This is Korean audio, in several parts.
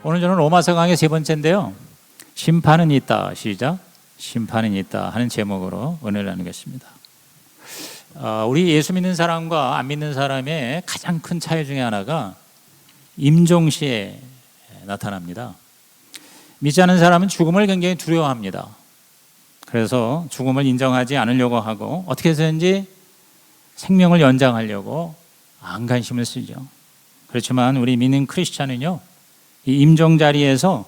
오늘 저는 로마서 강의 세 번째인데요. 심판은 있다. 시작. 심판은 있다 하는 제목으로 은혜를 나누겠습니다. 우리 예수 믿는 사람과 안 믿는 사람의 가장 큰 차이 중에 하나가 임종시에 나타납니다. 믿지 않은 사람은 죽음을 굉장히 두려워합니다. 그래서 죽음을 인정하지 않으려고 하고 어떻게 해서든지 생명을 연장하려고 안간힘을 쓰죠. 그렇지만 우리 믿는 크리스찬은요, 이 임종 자리에서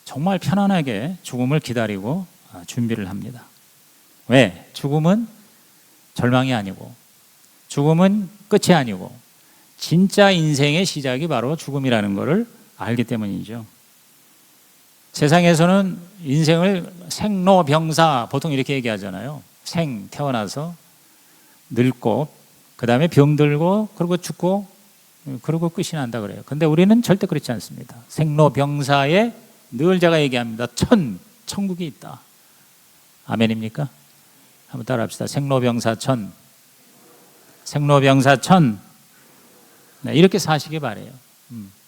정말 편안하게 죽음을 기다리고 준비를 합니다. 왜? 죽음은 절망이 아니고, 죽음은 끝이 아니고, 진짜 인생의 시작이 바로 죽음이라는 것을 알기 때문이죠. 세상에서는 인생을 생로병사 보통 이렇게 얘기하잖아요. 생, 태어나서 늙고 그 다음에 병들고 그리고 죽고 그리고 끝이 난다 그래요. 근데 우리는 절대 그렇지 않습니다. 생로병사에 늘 제가 얘기합니다. 천국이 있다. 아멘입니까? 한번 따라 합시다. 생로병사천. 생로병사천. 네, 이렇게 사시기 바래요.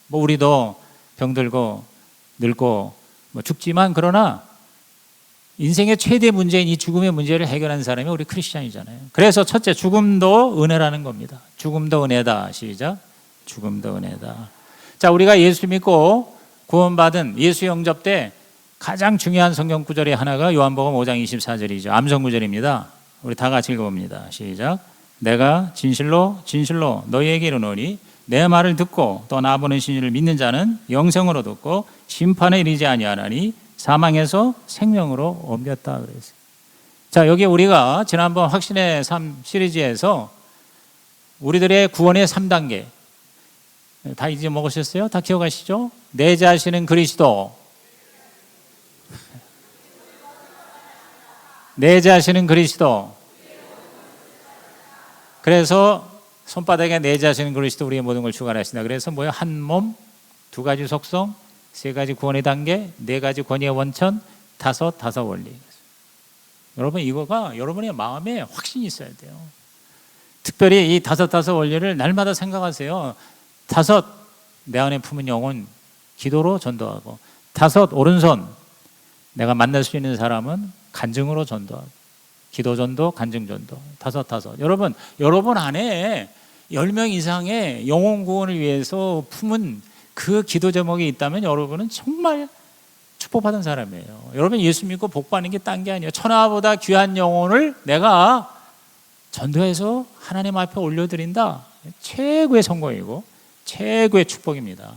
뭐 우리도 병들고 늙고 뭐 죽지만, 그러나 인생의 최대 문제인 이 죽음의 문제를 해결한 사람이 우리 크리스찬이잖아요. 그래서 첫째, 죽음도 은혜라는 겁니다. 죽음도 은혜다. 시작. 죽음도 은혜다. 자, 우리가 예수 믿고 구원받은 예수 영접 때 가장 중요한 성경 구절의 하나가 요한복음 5장 24절이죠. 암송 구절입니다. 우리 다 같이 읽어봅니다. 시작. 내가 진실로 진실로 너희에게 이르노니 내 말을 듣고 또 나보는 신이를 믿는 자는 영생으로 듣고 심판에 이르지 아니하나니 사망에서 생명으로 옮겼다 그랬어요. 자, 여기 우리가 지난번 확신의 삶 시리즈에서 우리들의 구원의 3단계 다 잊어먹으셨어요? 다 기억하시죠? 내 자신은 그리스도, 내 자신은 그리스도. 그래서 손바닥에 내 자신은 그리스도, 우리의 모든 걸 주관하신다. 그래서 뭐예요? 한 몸, 두 가지 속성, 세 가지 구원의 단계, 네 가지 권위의 원천, 다섯 원리. 여러분, 이거가 여러분의 마음에 확신이 있어야 돼요. 특별히 이 다섯 원리를 날마다 생각하세요. 다섯, 내 안에 품은 영혼, 기도로 전도하고. 다섯, 오른손, 내가 만날 수 있는 사람은 간증으로 전도하고. 기도 전도, 간증 전도. 다섯. 여러분 안에 10명 이상의 영혼 구원을 위해서 품은 그 기도 제목이 있다면 여러분은 정말 축복받은 사람이에요. 여러분, 예수 믿고 복받는 게 딴 게 아니에요. 천하보다 귀한 영혼을 내가 전도해서 하나님 앞에 올려드린다. 최고의 성공이고 최고의 축복입니다.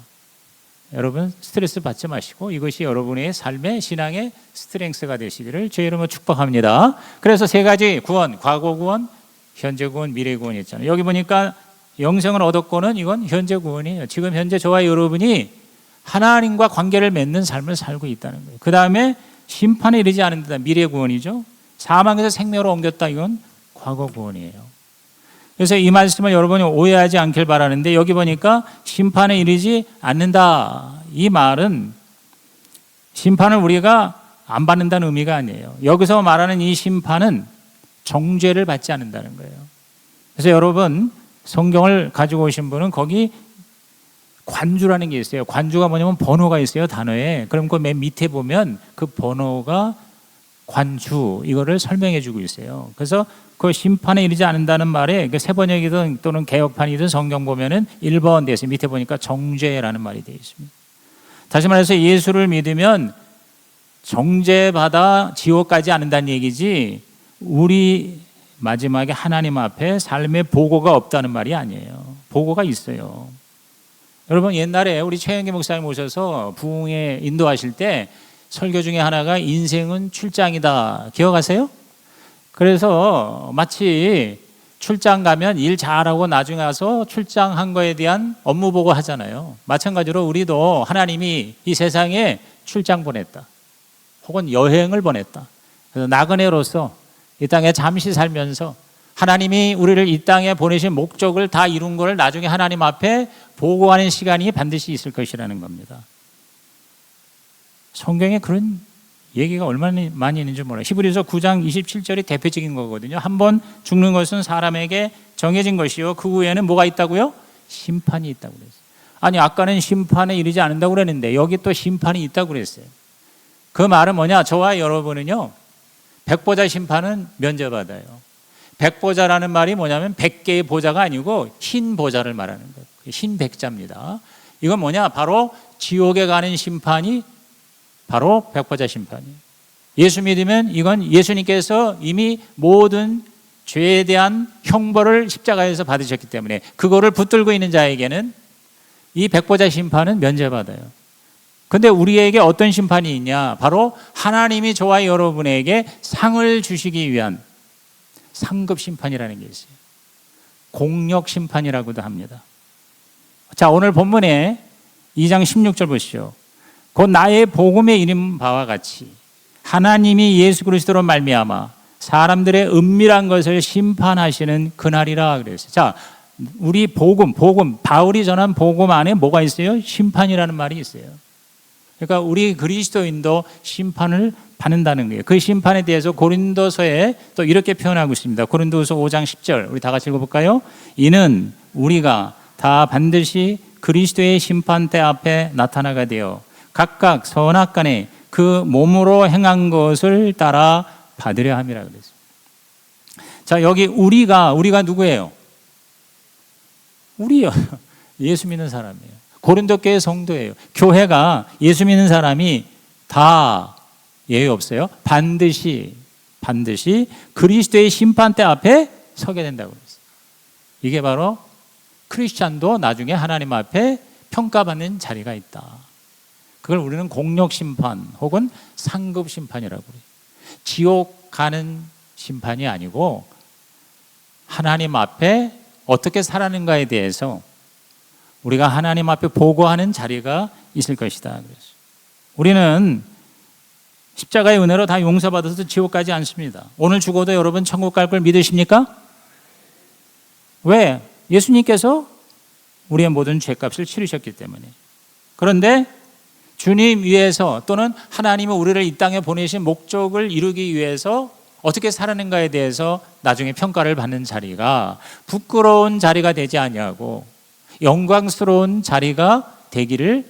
여러분, 스트레스 받지 마시고 이것이 여러분의 삶의 신앙의 스트렝스가 되시기를 주의 이름으로 축복합니다. 그래서 세 가지 구원, 과거 구원, 현재 구원, 미래 구원이 있잖아요. 여기 보니까 영생을 얻었고는 이건 현재 구원이에요. 지금 현재 저와 여러분이 하나님과 관계를 맺는 삶을 살고 있다는 거예요. 그 다음에 심판에 이르지 않는다. 미래 구원이죠. 사망에서 생명으로 옮겼다. 이건 과거 구원이에요. 그래서 이 말씀을 여러분이 오해하지 않길 바라는데, 여기 보니까 심판에 이르지 않는다. 이 말은 심판을 우리가 안 받는다는 의미가 아니에요. 여기서 말하는 이 심판은 정죄를 받지 않는다는 거예요. 그래서 여러분, 성경을 가지고 오신 분은 거기 관주라는 게 있어요. 관주가 뭐냐면 번호가 있어요, 단어에. 그럼 그 맨 밑에 보면 그 번호가 관주, 이거를 설명해 주고 있어요. 그래서 그 심판에 이르지 않는다는 말에 세 번역이든 또는 개혁판이든 성경 보면은 1번 돼서 밑에 보니까 정죄라는 말이 되어 있습니다. 다시 말해서 예수를 믿으면 정죄받아 지옥 가지 않는다는 얘기지, 우리 마지막에 하나님 앞에 삶의 보고가 없다는 말이 아니에요. 보고가 있어요. 여러분, 옛날에 우리 최영기 목사님 오셔서 부흥에 인도하실 때 설교 중에 하나가 인생은 출장이다. 기억하세요? 그래서 마치 출장 가면 일 잘하고 나중에 와서 출장한 거에 대한 업무 보고 하잖아요. 마찬가지로 우리도 하나님이 이 세상에 출장 보냈다. 혹은 여행을 보냈다. 그래서 나그네로서 이 땅에 잠시 살면서 하나님이 우리를 이 땅에 보내신 목적을 다 이룬 걸 나중에 하나님 앞에 보고하는 시간이 반드시 있을 것이라는 겁니다. 성경에 그런 얘기가 얼마나 많이 있는지 몰라요. 히브리서 9장 27절이 대표적인 거거든요. 한 번 죽는 것은 사람에게 정해진 것이요, 그 후에는 뭐가 있다고요? 심판이 있다고 그랬어요. 아니 아까는 심판에 이르지 않는다고 그랬는데 여기 또 심판이 있다고 그랬어요. 그 말은 뭐냐? 저와 여러분은요, 백보자 심판은 면제받아요. 백보자라는 말이 뭐냐면 100개의 보자가 아니고 흰 보자를 말하는 거예요. 흰 백자입니다. 이건 뭐냐? 바로 지옥에 가는 심판이 바로 백보자 심판이에요. 예수 믿으면 이건 예수님께서 이미 모든 죄에 대한 형벌을 십자가에서 받으셨기 때문에 그거를 붙들고 있는 자에게는 이 백보자 심판은 면제받아요. 근데 우리에게 어떤 심판이 있냐? 바로 하나님이 저와 여러분에게 상을 주시기 위한 상급 심판이라는 게 있어요. 공력 심판이라고도 합니다. 자, 오늘 본문에 2장 16절 보시죠. 곧 나의 복음에 이른 바와 같이 하나님이 예수 그리스도로 말미암아 사람들의 은밀한 것을 심판하시는 그날이라 그랬어요. 자, 우리 복음, 바울이 전한 복음 안에 뭐가 있어요? 심판이라는 말이 있어요. 그러니까 우리 그리스도인도 심판을 받는다는 거예요. 그 심판에 대해서 고린도서에 또 이렇게 표현하고 있습니다. 고린도서 5장 10절 우리 다 같이 읽어볼까요? 이는 우리가 다 반드시 그리스도의 심판대 앞에 나타나게 되어 각각 선악간에 그 몸으로 행한 것을 따라 받으려 함이라 그랬어요. 자, 여기 우리가 누구예요? 우리요. 예수 믿는 사람이에요. 고린도 교회 성도예요. 교회가 예수 믿는 사람이 다 예외 없어요. 반드시 그리스도의 심판대 앞에 서게 된다고 그랬어요. 이게 바로 크리스찬도 나중에 하나님 앞에 평가받는 자리가 있다. 그걸 우리는 공력 심판 혹은 상급 심판이라고 그래요. 지옥 가는 심판이 아니고 하나님 앞에 어떻게 살았는가에 대해서 우리가 하나님 앞에 보고하는 자리가 있을 것이다. 그래서 우리는 십자가의 은혜로 다 용서받아서 지옥 가지 않습니다. 오늘 죽어도 여러분 천국 갈 걸 믿으십니까? 왜? 예수님께서 우리의 모든 죄값을 치르셨기 때문에. 그런데 주님 위해서 또는 하나님은 우리를 이 땅에 보내신 목적을 이루기 위해서 어떻게 살았는가에 대해서 나중에 평가를 받는 자리가 부끄러운 자리가 되지 아니하고 영광스러운 자리가 되기를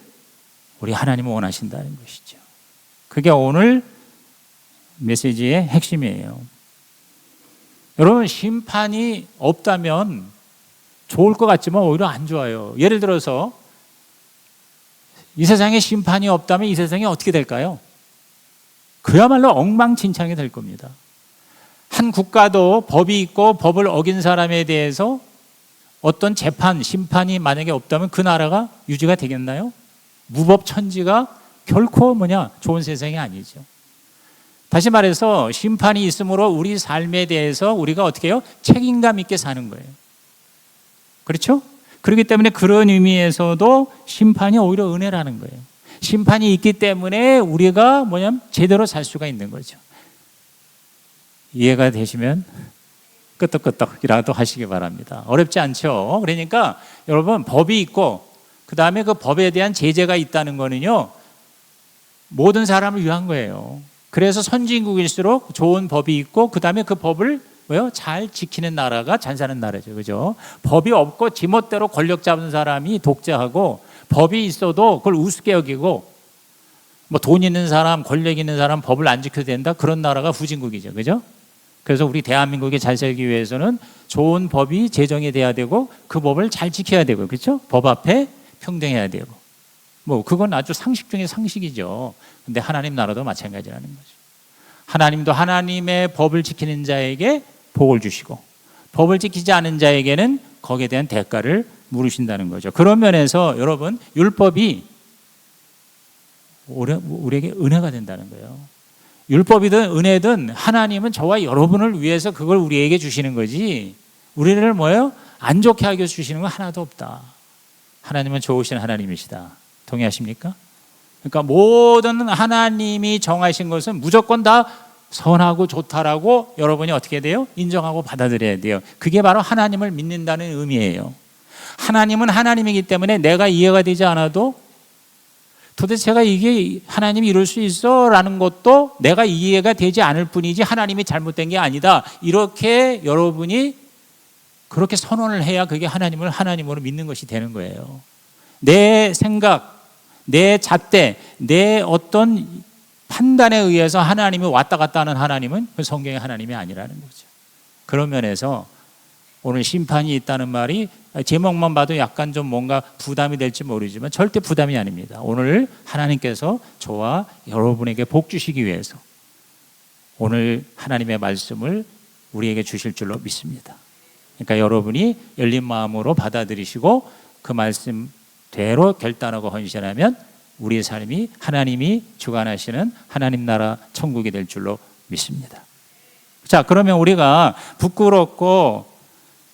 우리 하나님은 원하신다는 것이죠. 그게 오늘 메시지의 핵심이에요. 여러분, 심판이 없다면 좋을 것 같지만 오히려 안 좋아요. 예를 들어서 이 세상에 심판이 없다면 이 세상이 어떻게 될까요? 그야말로 엉망진창이 될 겁니다. 한 국가도 법이 있고 법을 어긴 사람에 대해서 어떤 재판, 심판이 만약에 없다면 그 나라가 유지가 되겠나요? 무법천지가 결코 좋은 세상이 아니죠. 다시 말해서 심판이 있으므로 우리 삶에 대해서 우리가 어떻게 해요? 책임감 있게 사는 거예요. 그렇죠? 그렇기 때문에 그런 의미에서도 심판이 오히려 은혜라는 거예요. 심판이 있기 때문에 우리가 제대로 살 수가 있는 거죠. 이해가 되시면 끄떡끄떡이라도 하시기 바랍니다. 어렵지 않죠? 그러니까 여러분, 법이 있고 그 다음에 그 법에 대한 제재가 있다는 거는요, 모든 사람을 위한 거예요. 그래서 선진국일수록 좋은 법이 있고 그 다음에 그 법을 잘 지키는 나라가 잘 사는 나라죠. 그죠? 법이 없고 지멋대로 권력 잡은 사람이 독재하고, 법이 있어도 그걸 우습게 여기고 돈 있는 사람, 권력 있는 사람 법을 안 지켜도 된다, 그런 나라가 후진국이죠. 그죠? 그래서 우리 대한민국이 잘 살기 위해서는 좋은 법이 제정이 돼야 되고 그 법을 잘 지켜야 되고, 그렇죠? 법 앞에 평등해야 되고, 그건 아주 상식 중에 상식이죠. 근데 하나님 나라도 마찬가지라는 거죠. 하나님도 하나님의 법을 지키는 자에게 복을 주시고 법을 지키지 않은 자에게는 거기에 대한 대가를 물으신다는 거죠. 그런 면에서 여러분, 율법이 우리에게 은혜가 된다는 거예요. 율법이든 은혜든 하나님은 저와 여러분을 위해서 그걸 우리에게 주시는 거지, 우리를 안 좋게 하게 주시는 건 하나도 없다. 하나님은 좋으신 하나님이시다. 동의하십니까? 그러니까 모든 하나님이 정하신 것은 무조건 다 선하고 좋다라고 여러분이 어떻게 돼요? 인정하고 받아들여야 돼요. 그게 바로 하나님을 믿는다는 의미예요. 하나님은 하나님이기 때문에 내가 이해가 되지 않아도 도대체가 이게 하나님이 이럴 수 있어? 라는 것도 내가 이해가 되지 않을 뿐이지 하나님이 잘못된 게 아니다. 이렇게 여러분이 그렇게 선언을 해야 그게 하나님을 하나님으로 믿는 것이 되는 거예요. 내 생각, 내 잣대, 내 어떤 판단에 의해서 하나님이 왔다 갔다 하는 하나님은 그 성경의 하나님이 아니라는 거죠. 그런 면에서 오늘 심판이 있다는 말이 제목만 봐도 약간 좀 뭔가 부담이 될지 모르지만 절대 부담이 아닙니다. 오늘 하나님께서 저와 여러분에게 복 주시기 위해서 오늘 하나님의 말씀을 우리에게 주실 줄로 믿습니다. 그러니까 여러분이 열린 마음으로 받아들이시고 그 말씀대로 결단하고 헌신하면 우리의 삶이 하나님이 주관하시는 하나님 나라 천국이 될 줄로 믿습니다. 자, 그러면 우리가 부끄럽고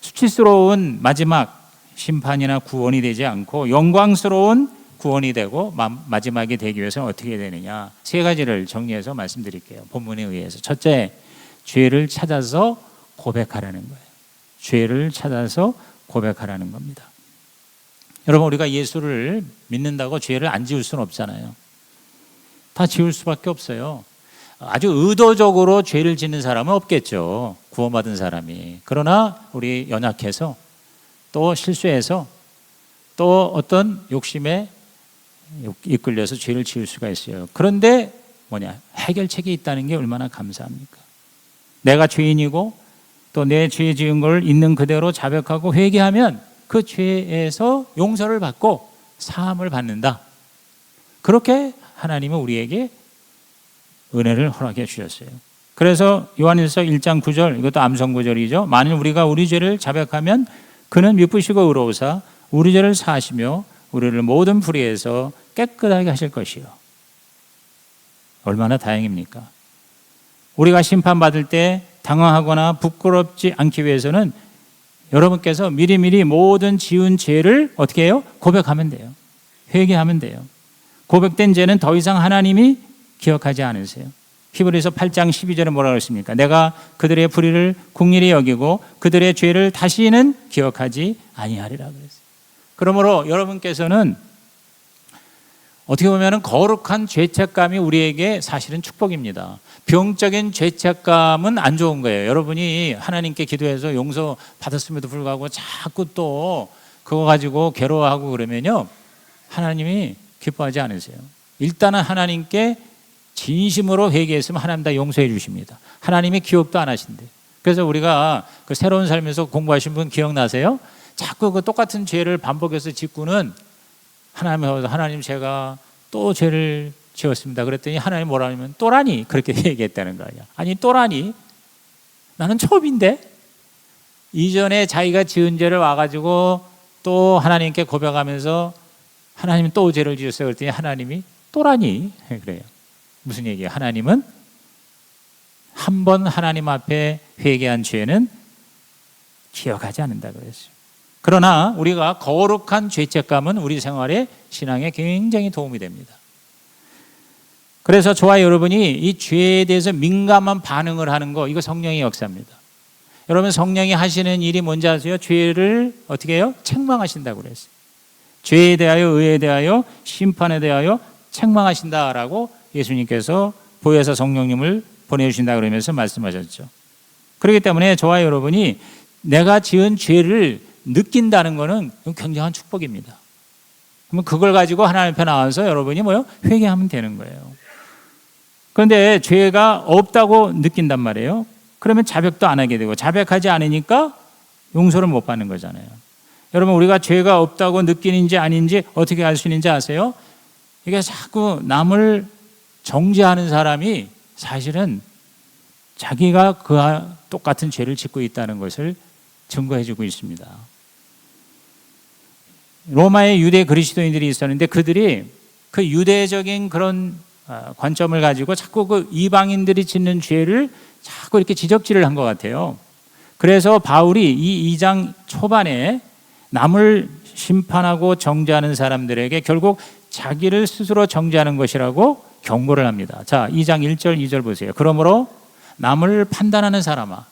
수치스러운 마지막 심판이나 구원이 되지 않고 영광스러운 구원이 되고 마지막이 되기 위해서는 어떻게 해야 되느냐, 세 가지를 정리해서 말씀드릴게요. 본문에 의해서. 첫째, 죄를 찾아서 고백하라는 거예요. 죄를 찾아서 고백하라는 겁니다. 여러분, 우리가 예수를 믿는다고 죄를 안 지을 수는 없잖아요. 다 지을 수밖에 없어요. 아주 의도적으로 죄를 짓는 사람은 없겠죠. 구원받은 사람이. 그러나 우리 연약해서 또 실수해서 또 어떤 욕심에 이끌려서 죄를 지을 수가 있어요. 그런데 해결책이 있다는 게 얼마나 감사합니까? 내가 죄인이고 또 내 죄 지은 걸 있는 그대로 자백하고 회개하면 그 죄에서 용서를 받고 사함을 받는다. 그렇게 하나님은 우리에게 은혜를 허락해 주셨어요. 그래서 요한일서 1장 9절, 이것도 암송 구절이죠. 만일 우리가 우리 죄를 자백하면 그는 미쁘시고 의로우사 우리 죄를 사하시며 우리를 모든 불의에서 깨끗하게 하실 것이요. 얼마나 다행입니까? 우리가 심판받을 때 당황하거나 부끄럽지 않기 위해서는 여러분께서 미리미리 모든 지은 죄를 어떻게 해요? 고백하면 돼요. 회개하면 돼요. 고백된 죄는 더 이상 하나님이 기억하지 않으세요. 히브리서 8장 12절에 뭐라고 했습니까? 내가 그들의 불의를 긍휼히 여기고 그들의 죄를 다시는 기억하지 아니하리라 그랬어요. 그러므로 여러분께서는 어떻게 보면 거룩한 죄책감이 우리에게 사실은 축복입니다. 병적인 죄책감은 안 좋은 거예요. 여러분이 하나님께 기도해서 용서 받았음에도 불구하고 자꾸 또 그거 가지고 괴로워하고 그러면요, 하나님이 기뻐하지 않으세요. 일단은 하나님께 진심으로 회개했으면 하나님 다 용서해 주십니다. 하나님이 기억도 안 하신대. 그래서 우리가 그 새로운 삶에서 공부하신 분 기억나세요? 자꾸 그 똑같은 죄를 반복해서 짓고는 하나님 제가 또 죄를 지었습니다. 그랬더니 하나님 뭐라 하냐면 또라니, 그렇게 얘기했다는 거 아니야. 아니 또라니, 나는 처음인데. 이전에 자기가 지은 죄를 와가지고 또 하나님께 고백하면서 하나님 또 죄를 지었어요. 그랬더니 하나님이 또라니 그래요. 무슨 얘기예요? 하나님은 한 번 하나님 앞에 회개한 죄는 기억하지 않는다 그랬어요. 그러나 우리가 거룩한 죄책감은 우리 생활에, 신앙에 굉장히 도움이 됩니다. 그래서 저와 여러분이 이 죄에 대해서 민감한 반응을 하는 거, 이거 성령의 역사입니다. 여러분, 성령이 하시는 일이 뭔지 아세요? 죄를 어떻게 해요? 책망하신다고 그랬어요. 죄에 대하여, 의에 대하여, 심판에 대하여 책망하신다라고 예수님께서 보혜사 성령님을 보내주신다 그러면서 말씀하셨죠. 그렇기 때문에 저와 여러분이 내가 지은 죄를 느낀다는 것은 굉장한 축복입니다. 그러면 그걸 가지고 하나님 앞에 나와서 여러분이 회개하면 되는 거예요. 그런데 죄가 없다고 느낀단 말이에요. 그러면 자백도 안 하게 되고, 자백하지 않으니까 용서를 못 받는 거잖아요. 여러분, 우리가 죄가 없다고 느끼는지 아닌지 어떻게 알 수 있는지 아세요? 이게 자꾸 남을 정죄하는 사람이 사실은 자기가 그와 똑같은 죄를 짓고 있다는 것을 증거해 주고 있습니다. 로마의 유대 그리스도인들이 있었는데 그들이 그 유대적인 그런 관점을 가지고 자꾸 그 이방인들이 짓는 죄를 자꾸 이렇게 지적질을 한 것 같아요. 그래서 바울이 이 2장 초반에 남을 심판하고 정죄하는 사람들에게 결국 자기를 스스로 정죄하는 것이라고 경고를 합니다. 자, 2장 1절 2절 보세요. 그러므로 남을 판단하는 사람아,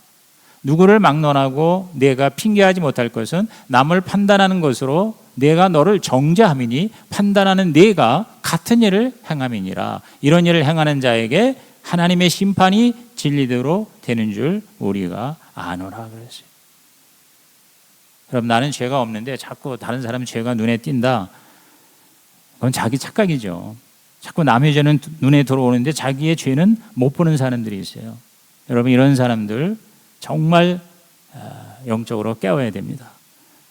누구를 막론하고 내가 핑계하지 못할 것은 남을 판단하는 것으로 내가 너를 정죄함이니 판단하는 내가 같은 일을 행함이니라. 이런 일을 행하는 자에게 하나님의 심판이 진리대로 되는 줄 우리가 아노라 그랬어요. 그럼 나는 죄가 없는데 자꾸 다른 사람 죄가 눈에 띈다. 그건 자기 착각이죠. 자꾸 남의 죄는 눈에 들어오는데 자기의 죄는 못 보는 사람들이 있어요. 여러분, 이런 사람들 정말 영적으로 깨워야 됩니다.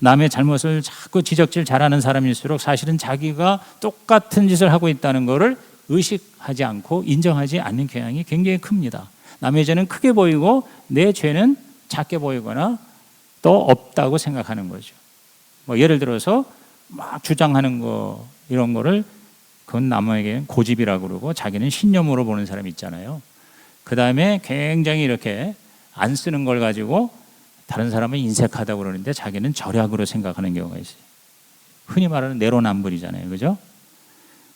남의 잘못을 자꾸 지적질 잘하는 사람일수록 사실은 자기가 똑같은 짓을 하고 있다는 것을 의식하지 않고 인정하지 않는 경향이 굉장히 큽니다. 남의 죄는 크게 보이고 내 죄는 작게 보이거나 또 없다고 생각하는 거죠. 뭐 예를 들어서 막 주장하는 거, 이런 거를 그건 남에게 고집이라고 그러고 자기는 신념으로 보는 사람이 있잖아요. 그 다음에 굉장히 이렇게 안 쓰는 걸 가지고 다른 사람은 인색하다고 그러는데 자기는 절약으로 생각하는 경우가 있어요. 흔히 말하는 내로남불이잖아요. 그죠?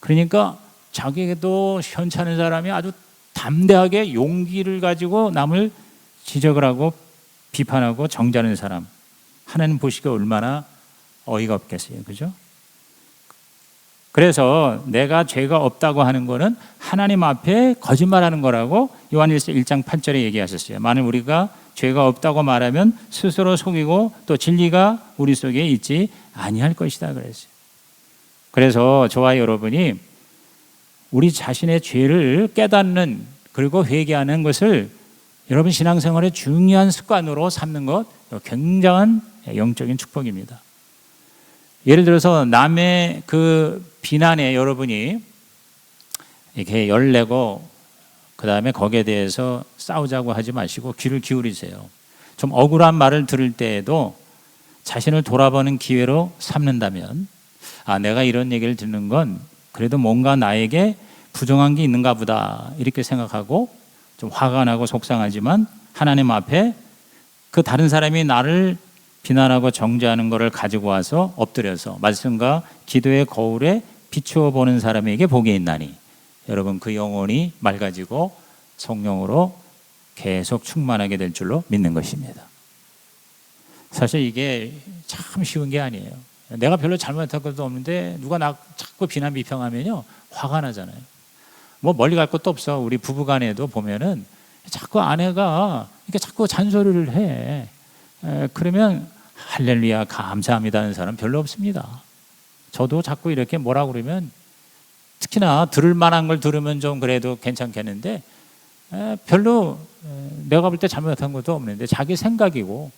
그러니까 자기에게도 현찮은 사람이 아주 담대하게 용기를 가지고 남을 지적을 하고 비판하고 정죄하는 사람, 하나님 보시기에 얼마나 어이가 없겠어요. 그죠? 그래서 내가 죄가 없다고 하는 거는 하나님 앞에 거짓말하는 거라고 요한일서 1장 8절에 얘기하셨어요. 만일 우리가 죄가 없다고 말하면 스스로 속이고 또 진리가 우리 속에 있지 아니할 것이다 그랬어요. 그래서 저와 여러분이 우리 자신의 죄를 깨닫는 그리고 회개하는 것을 여러분 신앙생활의 중요한 습관으로 삼는 것, 굉장한 영적인 축복입니다. 예를 들어서 남의 그 비난에 여러분이 이렇게 열내고 그 다음에 거기에 대해서 싸우자고 하지 마시고 귀를 기울이세요. 좀 억울한 말을 들을 때에도 자신을 돌아보는 기회로 삼는다면, 아, 내가 이런 얘기를 듣는 건 그래도 뭔가 나에게 부정한 게 있는가 보다 이렇게 생각하고 좀 화가 나고 속상하지만 하나님 앞에 그 다른 사람이 나를 비난하고 정죄하는 것을 가지고 와서 엎드려서 말씀과 기도의 거울에 비추어 보는 사람에게 복이 있나니, 여러분 그 영혼이 맑아지고 성령으로 계속 충만하게 될 줄로 믿는 것입니다. 사실 이게 참 쉬운 게 아니에요. 내가 별로 잘못한 것도 없는데 누가 나 자꾸 비난 비평하면요 화가 나잖아요. 뭐 멀리 갈 것도 없어. 우리 부부간에도 보면은 자꾸 아내가 이렇게 자꾸 잔소리를 해. 그러면 할렐루야 감사합니다 하는 사람 별로 없습니다. 저도 자꾸 이렇게 뭐라 그러면 특히나 들을 만한 걸 들으면 좀 그래도 괜찮겠는데 별로 내가 볼 때 잘못한 것도 없는데 자기 생각이고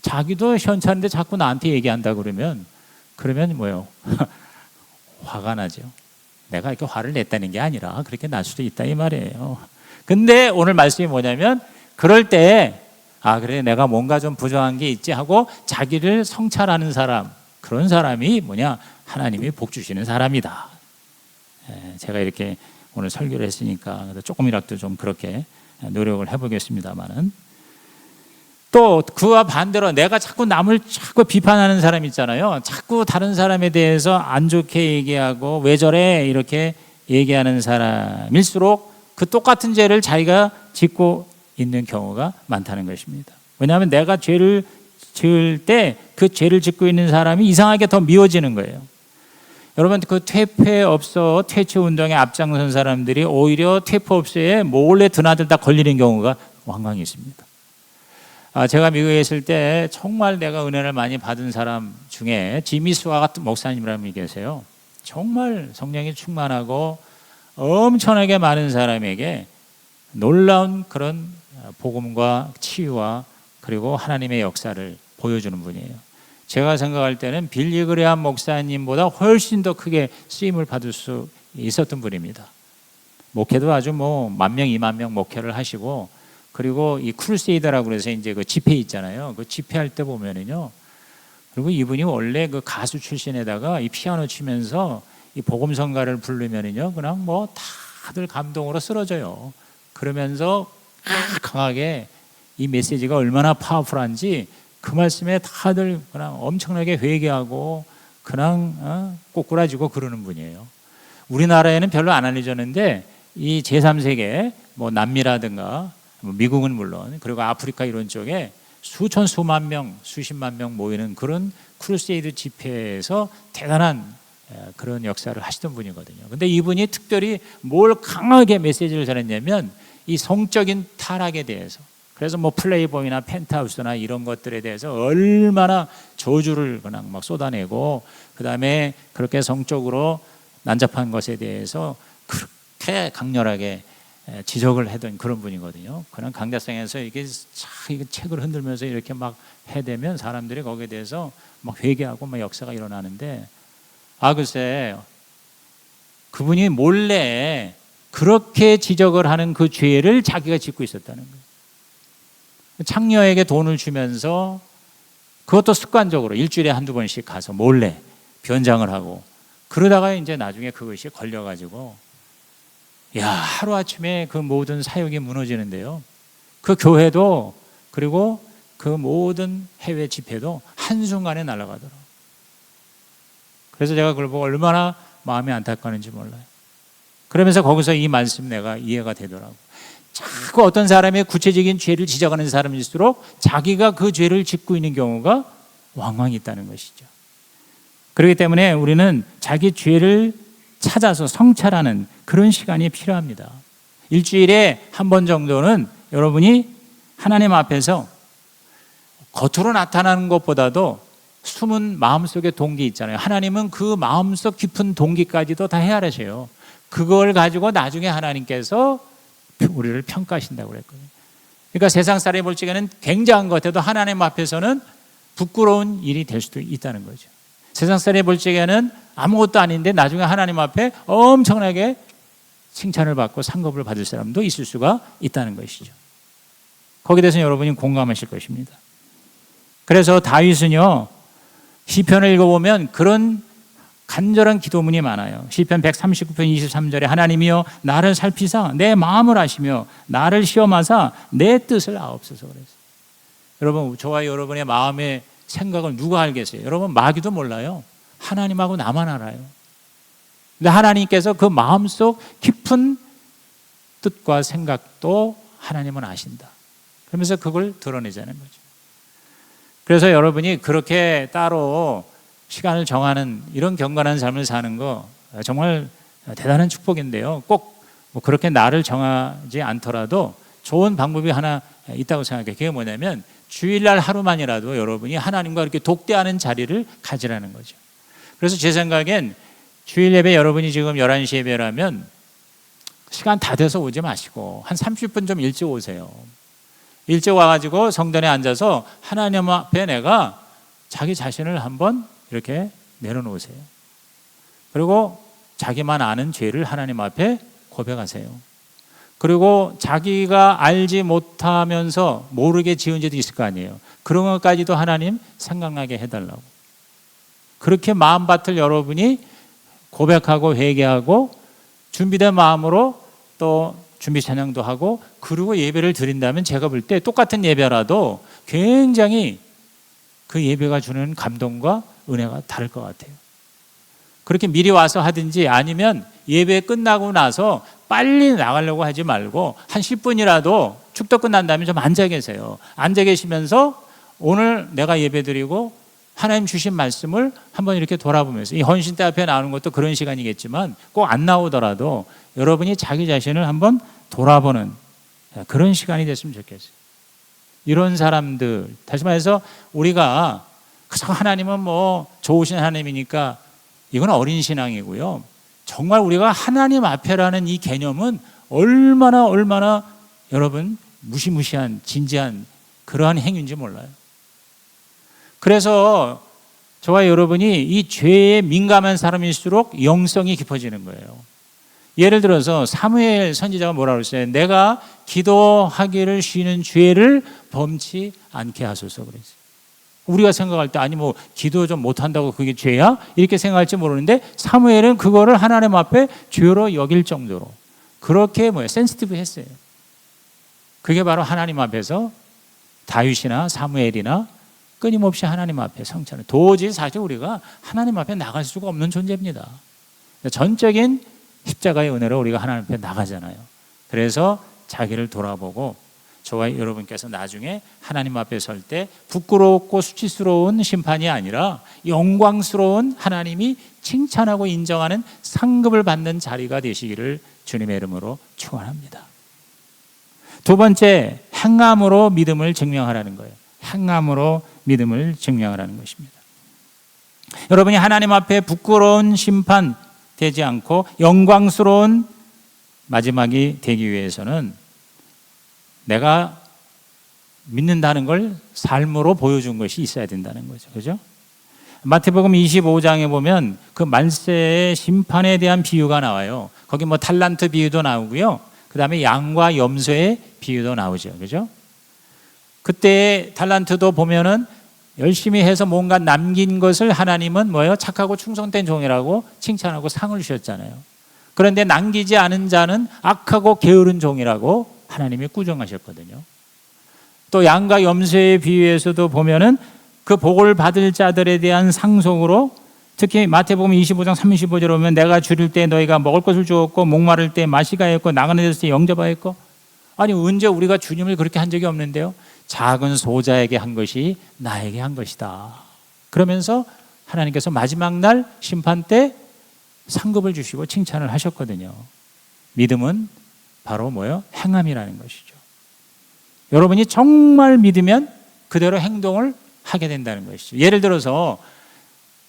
자기도 현찮은데 자꾸 나한테 얘기한다 그러면 뭐요? 화가 나죠. 내가 이렇게 화를 냈다는 게 아니라 그렇게 날 수도 있다 이 말이에요. 근데 오늘 말씀이 뭐냐면 그럴 때 아 그래 내가 뭔가 좀 부정한 게 있지 하고 자기를 성찰하는 사람, 그런 사람이 뭐냐, 하나님이 복 주시는 사람이다. 제가 이렇게 오늘 설교를 했으니까 조금이라도 좀 그렇게 노력을 해보겠습니다만은, 또 그와 반대로 내가 자꾸 남을 자꾸 비판하는 사람 있잖아요. 자꾸 다른 사람에 대해서 안 좋게 얘기하고 왜 저래 이렇게 얘기하는 사람일수록 그 똑같은 죄를 자기가 짓고 있는 경우가 많다는 것입니다. 왜냐하면 내가 죄를 지을 때 그 죄를 짓고 있는 사람이 이상하게 더 미워지는 거예요. 여러분 그 퇴폐업소 퇴치운동에 앞장선 사람들이 오히려 퇴폐업소에 몰래 드나들다 걸리는 경우가 왕왕 있습니다. 제가 미국에 있을 때 정말 내가 은혜를 많이 받은 사람 중에 지미 스와 같은 목사님이라는 분이 계세요. 정말 성령이 충만하고 엄청나게 많은 사람에게 놀라운 그런 복음과 치유와 그리고 하나님의 역사를 보여주는 분이에요. 제가 생각할 때는 빌리 그레함 목사님보다 훨씬 더 크게 쓰임을 받을 수 있었던 분입니다. 목회도 아주 뭐 10,000명, 20,000명 목회를 하시고, 그리고 이 크루세이더라고 그래서 이제 그 집회 있잖아요. 그 집회할 때 보면은요. 그리고 이분이 원래 그 가수 출신에다가 이 피아노 치면서 이 복음성가를 부르면은요. 그냥 뭐 다들 감동으로 쓰러져요. 그러면서 강하게 이 메시지가 얼마나 파워풀한지 그 말씀에 다들 그냥 엄청나게 회개하고 그냥 꼬꾸라지고 그러는 분이에요. 우리나라에는 별로 안 알려졌는데 이 제3세계 뭐 남미라든가 미국은 물론 그리고 아프리카 이런 쪽에 수천 수만 명 수십만 명 모이는 그런 크루세이드 집회에서 대단한 그런 역사를 하시던 분이거든요. 근데 이분이 특별히 뭘 강하게 메시지를 전했냐면 이 성적인 타락에 대해서, 그래서 뭐 플레이보이나 펜트하우스나 이런 것들에 대해서 얼마나 저주를 그냥 막 쏟아내고, 그 다음에 그렇게 성적으로 난잡한 것에 대해서 그렇게 강렬하게 지적을 하던 그런 분이거든요. 그런 강대상에서 이게 책을 흔들면서 이렇게 막 해대면 사람들이 거기에 대해서 막 회개하고 막 역사가 일어나는데, 글쎄 그분이 몰래 그렇게 지적을 하는 그 죄를 자기가 짓고 있었다는 거예요. 창녀에게 돈을 주면서 그것도 습관적으로 일주일에 한두 번씩 가서 몰래 변장을 하고, 그러다가 이제 나중에 그것이 걸려가지고 하루아침에 그 모든 사역이 무너지는데요. 그 교회도, 그리고 그 모든 해외 집회도 한순간에 날아가더라고요. 그래서 제가 그걸 보고 얼마나 마음이 안타까운지 몰라요. 그러면서 거기서 이 말씀 내가 이해가 되더라고요. 자꾸 어떤 사람의 구체적인 죄를 지적하는 사람일수록 자기가 그 죄를 짓고 있는 경우가 왕왕 있다는 것이죠. 그렇기 때문에 우리는 자기 죄를 찾아서 성찰하는 그런 시간이 필요합니다. 일주일에 한 번 정도는 여러분이 하나님 앞에서 겉으로 나타나는 것보다도 숨은 마음속의 동기 있잖아요. 하나님은 그 마음속 깊은 동기까지도 다 헤아리세요. 그걸 가지고 나중에 하나님께서 우리를 평가하신다고 그랬거든요. 그러니까 세상 사람이 볼 적에는 굉장한 것 같아도 하나님 앞에서는 부끄러운 일이 될 수도 있다는 거죠. 세상 사람이 볼 적에는 아무것도 아닌데 나중에 하나님 앞에 엄청나게 칭찬을 받고 상급을 받을 사람도 있을 수가 있다는 것이죠. 거기에 대해서 여러분이 공감하실 것입니다. 그래서 다윗은요, 시편을 읽어보면 그런 간절한 기도문이 많아요. 시편 139편 23절에 하나님이여 나를 살피사 내 마음을 아시며 나를 시험하사 내 뜻을 아옵소서 그랬어요. 여러분, 저와 여러분의 마음의 생각을 누가 알겠어요? 여러분, 마귀도 몰라요. 하나님하고 나만 알아요. 근데 하나님께서 그 마음속 깊은 뜻과 생각도 하나님은 아신다. 그러면서 그걸 드러내자는 거죠. 그래서 여러분이 그렇게 따로 시간을 정하는 이런 경건한 삶을 사는 거 정말 대단한 축복인데요. 꼭 뭐 그렇게 날을 정하지 않더라도 좋은 방법이 하나 있다고 생각해요. 그게 뭐냐면 주일날 하루만이라도 여러분이 하나님과 이렇게 독대하는 자리를 가지라는 거죠. 그래서 제 생각엔 주일 예배 여러분이 지금 11시 예배라면 시간 다 돼서 오지 마시고 한 30분 좀 일찍 오세요. 일찍 와가지고 성전에 앉아서 하나님 앞에 내가 자기 자신을 한번 이렇게 내려놓으세요. 그리고 자기만 아는 죄를 하나님 앞에 고백하세요. 그리고 자기가 알지 못하면서 모르게 지은 죄도 있을 거 아니에요. 그런 것까지도 하나님 생각나게 해달라고. 그렇게 마음밭을 여러분이 고백하고 회개하고 준비된 마음으로 또 준비 찬양도 하고 그리고 예배를 드린다면 제가 볼 때 똑같은 예배라도 굉장히 그 예배가 주는 감동과 은혜가 다를 것 같아요. 그렇게 미리 와서 하든지 아니면 예배 끝나고 나서 빨리 나가려고 하지 말고 한 10분이라도 축도 끝난 다음에 좀 앉아 계세요. 앉아 계시면서 오늘 내가 예배 드리고 하나님 주신 말씀을 한번 이렇게 돌아보면서, 이 헌신대 앞에 나오는 것도 그런 시간이겠지만 꼭 안 나오더라도 여러분이 자기 자신을 한번 돌아보는 그런 시간이 됐으면 좋겠어요. 이런 사람들, 다시 말해서 우리가 그저 하나님은 뭐 좋으신 하나님이니까 이건 어린 신앙이고요. 정말 우리가 하나님 앞에라는 이 개념은 얼마나 여러분 무시무시한 진지한 그러한 행위인지 몰라요. 그래서 저와 여러분이 이 죄에 민감한 사람일수록 영성이 깊어지는 거예요. 예를 들어서 사무엘 선지자가 뭐라고 했어요? 내가 기도하기를 쉬는 죄를 범치 않게 하소서 그랬어요. 우리가 생각할 때 아니 뭐 기도 좀 못한다고 그게 죄야? 이렇게 생각할지 모르는데 사무엘은 그거를 하나님 앞에 죄로 여길 정도로 그렇게 센시티브 했어요. 그게 바로 하나님 앞에서 다윗이나 사무엘이나 끊임없이 하나님 앞에 성찬을, 도저히 사실 우리가 하나님 앞에 나갈 수가 없는 존재입니다. 전적인 십자가의 은혜로 우리가 하나님 앞에 나가잖아요. 그래서 자기를 돌아보고 저와 여러분께서 나중에 하나님 앞에 설 때 부끄럽고 수치스러운 심판이 아니라 영광스러운 하나님이 칭찬하고 인정하는 상급을 받는 자리가 되시기를 주님의 이름으로 축원합니다. 두 번째, 행함으로 믿음을 증명하라는 거예요. 행함으로 믿음을 증명하라는 것입니다. 여러분이 하나님 앞에 부끄러운 심판, 되지 않고 영광스러운 마지막이 되기 위해서는 내가 믿는다는 걸 삶으로 보여준 것이 있어야 된다는 거죠. 그죠? 마태복음 25장에 보면 그 말세의 심판에 대한 비유가 나와요. 거기 뭐 달란트 비유도 나오고요. 그 다음에 양과 염소의 비유도 나오죠. 그죠? 그때 달란트도 보면은 열심히 해서 뭔가 남긴 것을 하나님은 뭐예요? 착하고 충성된 종이라고 칭찬하고 상을 주셨잖아요. 그런데 남기지 않은 자는 악하고 게으른 종이라고 하나님이 꾸중하셨거든요. 또 양과 염소의 비유에서도 보면은 그 복을 받을 자들에 대한 상속으로 특히 마태복음 25장 35절에 보면 내가 줄일 때 너희가 먹을 것을 주었고 목마를 때 마시게 하였고 나가는 데서 때 영접하였고 아니 언제 우리가 주님을 그렇게 한 적이 없는데요. 작은 소자에게 한 것이 나에게 한 것이다. 그러면서 하나님께서 마지막 날 심판 때 상급을 주시고 칭찬을 하셨거든요. 믿음은 바로 뭐예요? 행함이라는 것이죠. 여러분이 정말 믿으면 그대로 행동을 하게 된다는 것이죠. 예를 들어서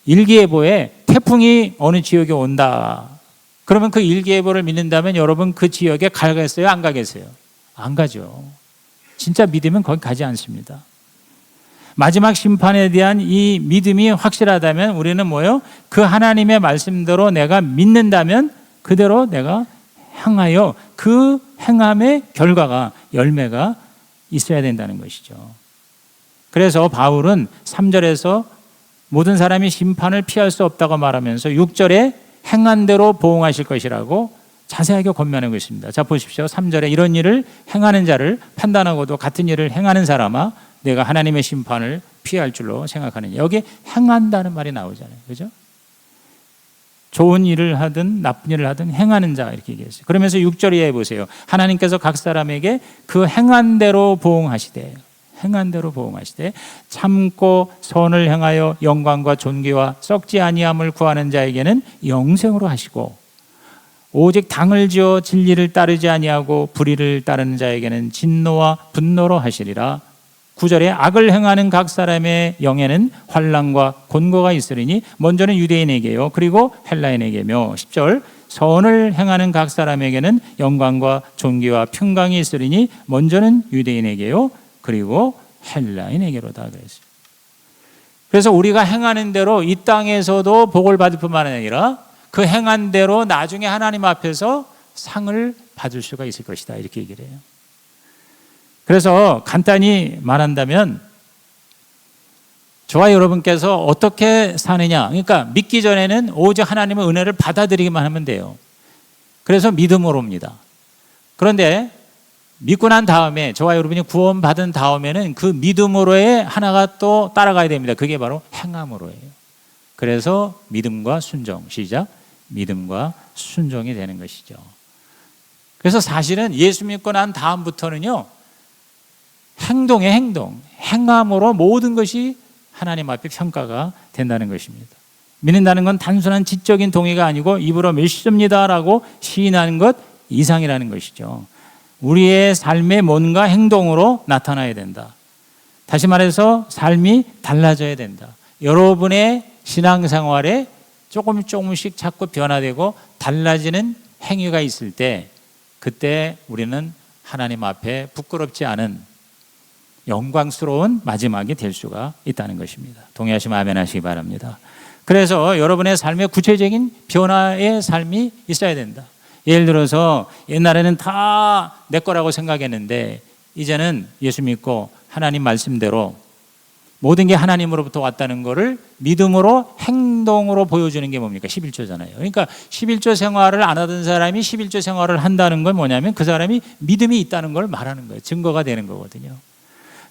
일기예보에 태풍이 어느 지역에 온다. 그러면 그 일기예보를 믿는다면 여러분 그 지역에 가겠어요? 안 가겠어요? 안 가죠. 진짜 믿으면 거기 가지 않습니다. 마지막 심판에 대한 이 믿음이 확실하다면 우리는 뭐예요? 그 하나님의 말씀대로 내가 믿는다면 그대로 내가 행하여 그 행함의 결과가 열매가 있어야 된다는 것이죠. 그래서 바울은 3절에서 모든 사람이 심판을 피할 수 없다고 말하면서 6절에 행한 대로 보응하실 것이라고 자세하게 권면하고 있습니다. 자 보십시오. 3절에 이런 일을 행하는 자를 판단하고도 같은 일을 행하는 사람아 내가 하나님의 심판을 피할 줄로 생각하느냐. 여기 행한다는 말이 나오잖아요. 그죠? 좋은 일을 하든 나쁜 일을 하든 행하는 자 이렇게 얘기했어요. 그러면서 6절에 보세요. 하나님께서 각 사람에게 그 행한 대로 보응하시되 행한 대로 보응하시되 참고 선을 행하여 영광과 존귀와 썩지 아니함을 구하는 자에게는 영생으로 하시고 오직 당을 지어 진리를 따르지 아니하고 불의를 따르는 자에게는 진노와 분노로 하시리라. 9절에 악을 행하는 각 사람의 영에는 환난과 곤고가 있으리니 먼저는 유대인에게요 그리고 헬라인에게며 10절 선을 행하는 각 사람에게는 영광과 존귀와 평강이 있으리니 먼저는 유대인에게요 그리고 헬라인에게로다 그랬어요. 그래서 우리가 행하는 대로 이 땅에서도 복을 받을 뿐만 아니라 그 행한 대로 나중에 하나님 앞에서 상을 받을 수가 있을 것이다 이렇게 얘기를 해요. 그래서 간단히 말한다면 저와 여러분께서 어떻게 사느냐, 그러니까 믿기 전에는 오직 하나님의 은혜를 받아들이기만 하면 돼요. 그래서 믿음으로입니다. 그런데 믿고 난 다음에 저와 여러분이 구원받은 다음에는 그 믿음으로의 하나가 또 따라가야 됩니다. 그게 바로 행함으로예요. 그래서 믿음과 순종, 시작, 믿음과 순종이 되는 것이죠. 그래서 사실은 예수 믿고 난 다음부터는요 행동의 행동, 행함으로 모든 것이 하나님 앞에 평가가 된다는 것입니다. 믿는다는 건 단순한 지적인 동의가 아니고 입으로 믿습니다라고 시인하는 것 이상이라는 것이죠. 우리의 삶의 뭔가 행동으로 나타나야 된다. 다시 말해서 삶이 달라져야 된다. 여러분의 신앙생활에 조금씩 자꾸 변화되고 달라지는 행위가 있을 때 그때 우리는 하나님 앞에 부끄럽지 않은 영광스러운 마지막이 될 수가 있다는 것입니다. 동의하시면 아멘 하시기 바랍니다. 그래서 여러분의 삶의 구체적인 변화의 삶이 있어야 된다. 예를 들어서 옛날에는 다 내 거라고 생각했는데 이제는 예수 믿고 하나님 말씀대로 모든 게 하나님으로부터 왔다는 것을 믿음으로 행동으로 보여주는 게 뭡니까? 11조잖아요. 그러니까 11조 생활을 안 하던 사람이 11조 생활을 한다는 건 뭐냐면 그 사람이 믿음이 있다는 걸 말하는 거예요. 증거가 되는 거거든요.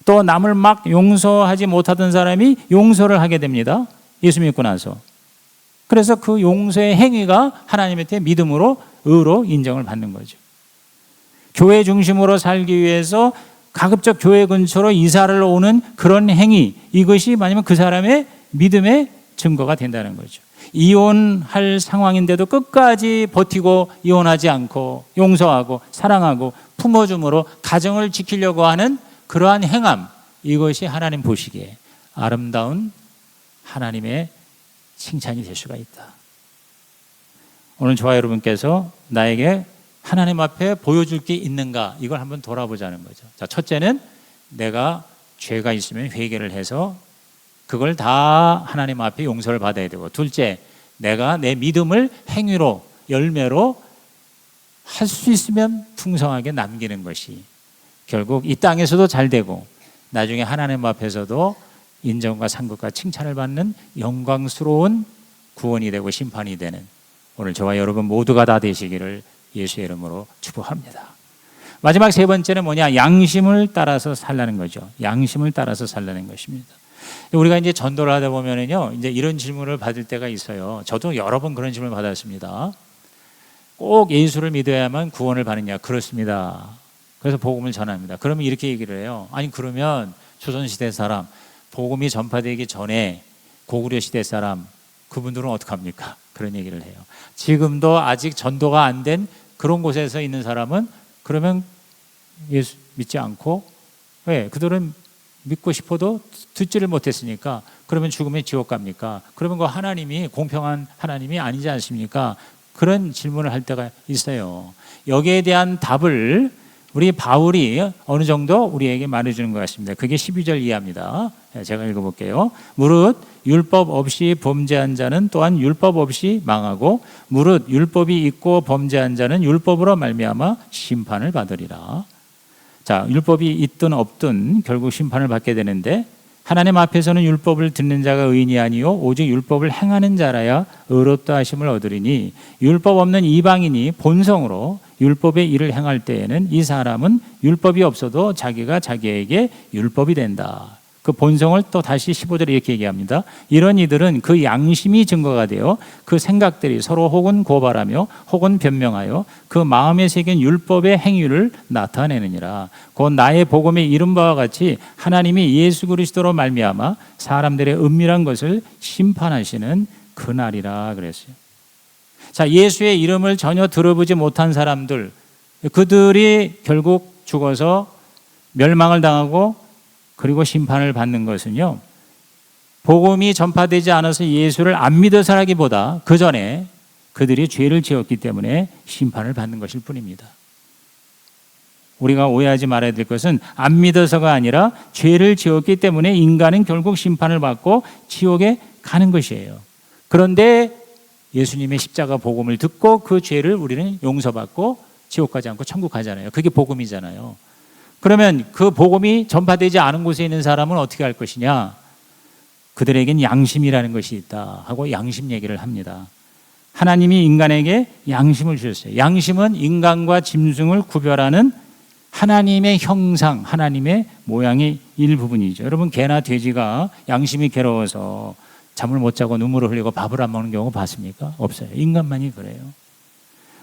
또 남을 막 용서하지 못하던 사람이 용서를 하게 됩니다. 예수 믿고 나서. 그래서 그 용서의 행위가 하나님한테 믿음으로 의로 인정을 받는 거죠. 교회 중심으로 살기 위해서 가급적 교회 근처로 이사를 오는 그런 행위, 이것이 만약에 그 사람의 믿음의 증거가 된다는 거죠. 이혼할 상황인데도 끝까지 버티고 이혼하지 않고 용서하고 사랑하고 품어줌으로 가정을 지키려고 하는 그러한 행함, 이것이 하나님 보시기에 아름다운 하나님의 칭찬이 될 수가 있다. 오늘 저와 여러분께서 나에게 하나님 앞에 보여줄 게 있는가, 이걸 한번 돌아보자는 거죠. 자, 첫째는 내가 죄가 있으면 회개를 해서 그걸 다 하나님 앞에 용서를 받아야 되고, 둘째, 내가 내 믿음을 행위로, 열매로 할 수 있으면 풍성하게 남기는 것이 결국 이 땅에서도 잘 되고 나중에 하나님 앞에서도 인정과 상급과 칭찬을 받는 영광스러운 구원이 되고 심판이 되는 오늘 저와 여러분 모두가 다 되시기를 예수의 이름으로 축복합니다. 마지막 세 번째는 뭐냐? 양심을 따라서 살라는 거죠. 양심을 따라서 살라는 것입니다. 우리가 이제 전도를 하다 보면은요, 이제 이런 질문을 받을 때가 있어요. 저도 여러 번 그런 질문을 받았습니다. 꼭 예수를 믿어야만 구원을 받느냐? 그렇습니다. 그래서 복음을 전합니다. 그러면 이렇게 얘기를 해요. 아니, 그러면 조선시대 사람, 복음이 전파되기 전에 고구려 시대 사람, 그분들은 어떡합니까? 그런 얘기를 해요. 지금도 아직 전도가 안 된 그런 곳에서 있는 사람은 그러면 예수 믿지 않고, 왜? 그들은 믿고 싶어도 듣지를 못했으니까 그러면 죽으면 지옥 갑니까? 그러면 그 하나님이 공평한 하나님이 아니지 않습니까? 그런 질문을 할 때가 있어요. 여기에 대한 답을 우리 바울이 어느 정도 우리에게 말해주는 것 같습니다. 그게 12절 이하입니다. 제가 읽어볼게요. 무릇 율법 없이 범죄한 자는 또한 율법 없이 망하고 무릇 율법이 있고 범죄한 자는 율법으로 말미암아 심판을 받으리라. 자, 율법이 있든 없든 결국 심판을 받게 되는데 하나님 앞에서는 율법을 듣는 자가 의인이 아니요 오직 율법을 행하는 자라야 의롭다 하심을 얻으리니 율법 없는 이방인이 본성으로 율법의 일을 행할 때에는 이 사람은 율법이 없어도 자기가 자기에게 율법이 된다. 그 본성을 또 다시 15절에 이렇게 얘기합니다. 이런 이들은 그 양심이 증거가 되어 그 생각들이 서로 혹은 고발하며 혹은 변명하여 그 마음에 새긴 율법의 행위를 나타내느니라. 곧 나의 복음에 이른 바와 같이 하나님이 예수 그리스도로 말미암아 사람들의 은밀한 것을 심판하시는 그날이라 그랬어요. 자, 예수의 이름을 전혀 들어보지 못한 사람들, 그들이 결국 죽어서 멸망을 당하고 그리고 심판을 받는 것은요, 복음이 전파되지 않아서 예수를 안 믿어서라기보다 그 전에 그들이 죄를 지었기 때문에 심판을 받는 것일 뿐입니다. 우리가 오해하지 말아야 될 것은 안 믿어서가 아니라 죄를 지었기 때문에 인간은 결국 심판을 받고 지옥에 가는 것이에요. 그런데 예수님의 십자가 복음을 듣고 그 죄를 우리는 용서받고 지옥 가지 않고 천국 가잖아요. 그게 복음이잖아요. 그러면 그 복음이 전파되지 않은 곳에 있는 사람은 어떻게 할 것이냐? 그들에겐 양심이라는 것이 있다 하고 양심 얘기를 합니다. 하나님이 인간에게 양심을 주셨어요. 양심은 인간과 짐승을 구별하는 하나님의 형상, 하나님의 모양의 일부분이죠. 여러분, 개나 돼지가 양심이 괴로워서 잠을 못 자고 눈물을 흘리고 밥을 안 먹는 경우 봤습니까? 없어요. 인간만이 그래요.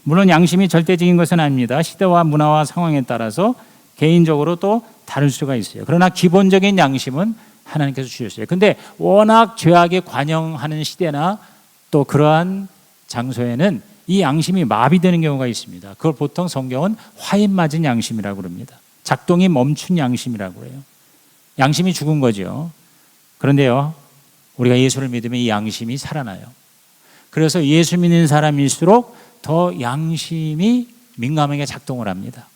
물론 양심이 절대적인 것은 아닙니다. 시대와 문화와 상황에 따라서 개인적으로 또 다를 수가 있어요. 그러나 기본적인 양심은 하나님께서 주셨어요. 근데 워낙 죄악에 관영하는 시대나 또 그러한 장소에는 이 양심이 마비되는 경우가 있습니다. 그걸 보통 성경은 화인 맞은 양심이라고 그럽니다. 작동이 멈춘 양심이라고 해요. 양심이 죽은 거죠. 그런데요, 우리가 예수를 믿으면 이 양심이 살아나요. 그래서 예수 믿는 사람일수록 더 양심이 민감하게 작동을 합니다.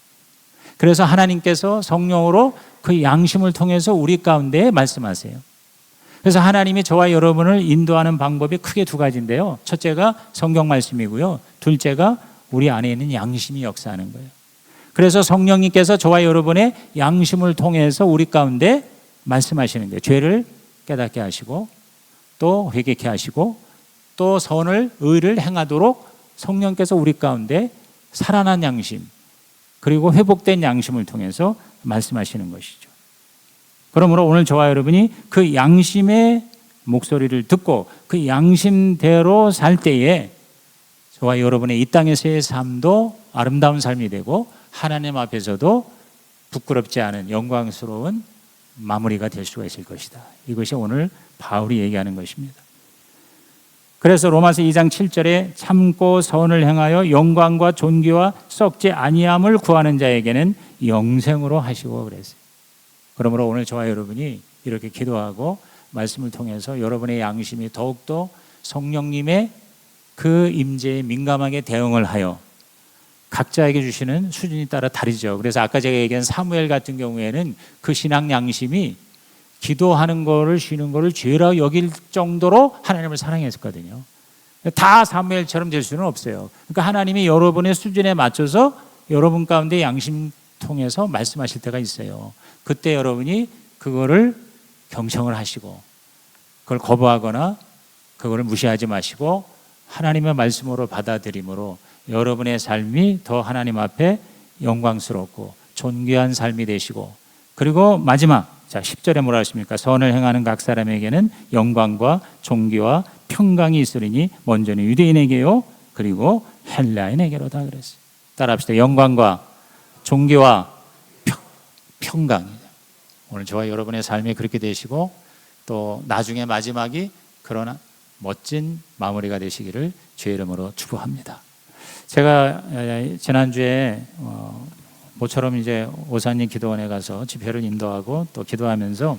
그래서 하나님께서 성령으로 그 양심을 통해서 우리 가운데 말씀하세요. 그래서 하나님이 저와 여러분을 인도하는 방법이 크게 두 가지인데요. 첫째가 성경 말씀이고요. 둘째가 우리 안에 있는 양심이 역사하는 거예요. 그래서 성령님께서 저와 여러분의 양심을 통해서 우리 가운데 말씀하시는 거예요. 죄를 깨닫게 하시고 또 회개케 하시고 또 선을 의를 행하도록 성령께서 우리 가운데 살아난 양심 그리고 회복된 양심을 통해서 말씀하시는 것이죠. 그러므로 오늘 저와 여러분이 그 양심의 목소리를 듣고 그 양심대로 살 때에 저와 여러분의 이 땅에서의 삶도 아름다운 삶이 되고 하나님 앞에서도 부끄럽지 않은 영광스러운 마무리가 될 수가 있을 것이다. 이것이 오늘 바울이 얘기하는 것입니다. 그래서 로마서 2장 7절에 참고 선을 행하여 영광과 존귀와 썩지 아니함을 구하는 자에게는 영생으로 하시고 그랬어요. 그러므로 오늘 저와 여러분이 이렇게 기도하고 말씀을 통해서 여러분의 양심이 더욱더 성령님의 그 임재에 민감하게 대응을 하여 각자에게 주시는 수준이 따라 다르죠. 그래서 아까 제가 얘기한 사무엘 같은 경우에는 그 신앙 양심이 기도하는 거를 쉬는 거를 죄라 여길 정도로 하나님을 사랑했었거든요. 다 사무엘처럼 될 수는 없어요. 그러니까 하나님이 여러분의 수준에 맞춰서 여러분 가운데 양심 통해서 말씀하실 때가 있어요. 그때 여러분이 그거를 경청을 하시고 그걸 거부하거나 그거를 무시하지 마시고 하나님의 말씀으로 받아들임으로 여러분의 삶이 더 하나님 앞에 영광스럽고 존귀한 삶이 되시고, 그리고 마지막, 자 10절에 뭐라 하십니까? 선을 행하는 각 사람에게는 영광과 존귀와 평강이 있으리니 먼저는 유대인에게요 그리고 헬라인에게로다 그랬어요. 따라합시다. 영광과 존귀와 평강이죠. 오늘 저와 여러분의 삶이 그렇게 되시고 또 나중에 마지막이 그러나 멋진 마무리가 되시기를 주의 이름으로 축복합니다. 제가 지난주에 모처럼 이제 오사님 기도원에 가서 집회를 인도하고 또 기도하면서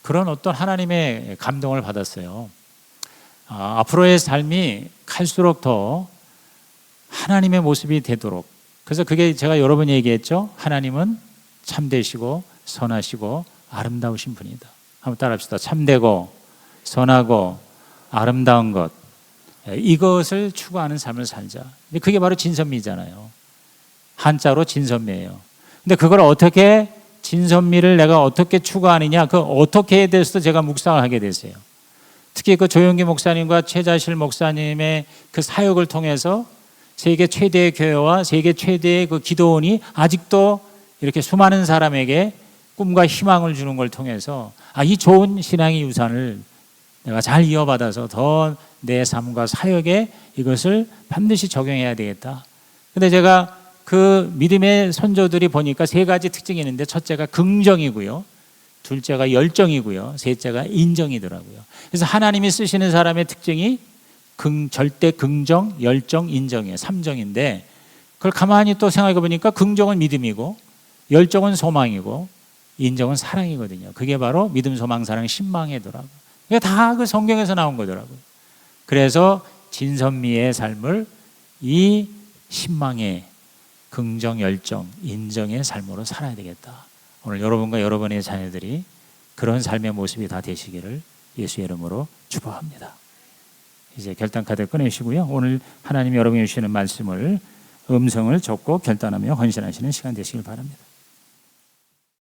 그런 어떤 하나님의 감동을 받았어요. 앞으로의 삶이 갈수록 더 하나님의 모습이 되도록, 그래서 그게 제가 여러 번 얘기했죠. 하나님은 참되시고 선하시고 아름다우신 분이다. 한번 따라합시다. 참되고 선하고 아름다운 것, 이것을 추구하는 삶을 살자. 그게 바로 진선미잖아요. 한자로 진선미예요. 근데 그걸 어떻게, 진선미를 내가 어떻게 추구하느냐, 그 어떻게에 대해서도 제가 묵상을 하게 됐어요. 특히 그 조영기 목사님과 최자실 목사님의 그 사역을 통해서 세계 최대의 교회와 세계 최대의 그 기도원이 아직도 이렇게 수많은 사람에게 꿈과 희망을 주는 걸 통해서 이 좋은 신앙의 유산을 내가 잘 이어받아서 더 내 삶과 사역에 이것을 반드시 적용해야 되겠다. 근데 제가 그 믿음의 선조들이 보니까 세 가지 특징이 있는데, 첫째가 긍정이고요, 둘째가 열정이고요, 셋째가 인정이더라고요. 그래서 하나님이 쓰시는 사람의 특징이 절대 긍정, 열정, 인정이에요. 3정인데 그걸 가만히 또 생각해 보니까 긍정은 믿음이고 열정은 소망이고 인정은 사랑이거든요. 그게 바로 믿음, 소망, 사랑, 신망이더라고요. 이게 다 그 성경에서 나온 거더라고요. 그래서 진선미의 삶을 이 신망의 긍정, 열정, 인정의 삶으로 살아야 되겠다. 오늘 여러분과 여러분의 자녀들이 그런 삶의 모습이 다 되시기를 예수의 이름으로 축복합니다. 이제 결단 카드 꺼내시고요. 오늘 하나님이 여러분이 주시는 말씀을, 음성을 적고 결단하며 헌신하시는 시간 되시길 바랍니다.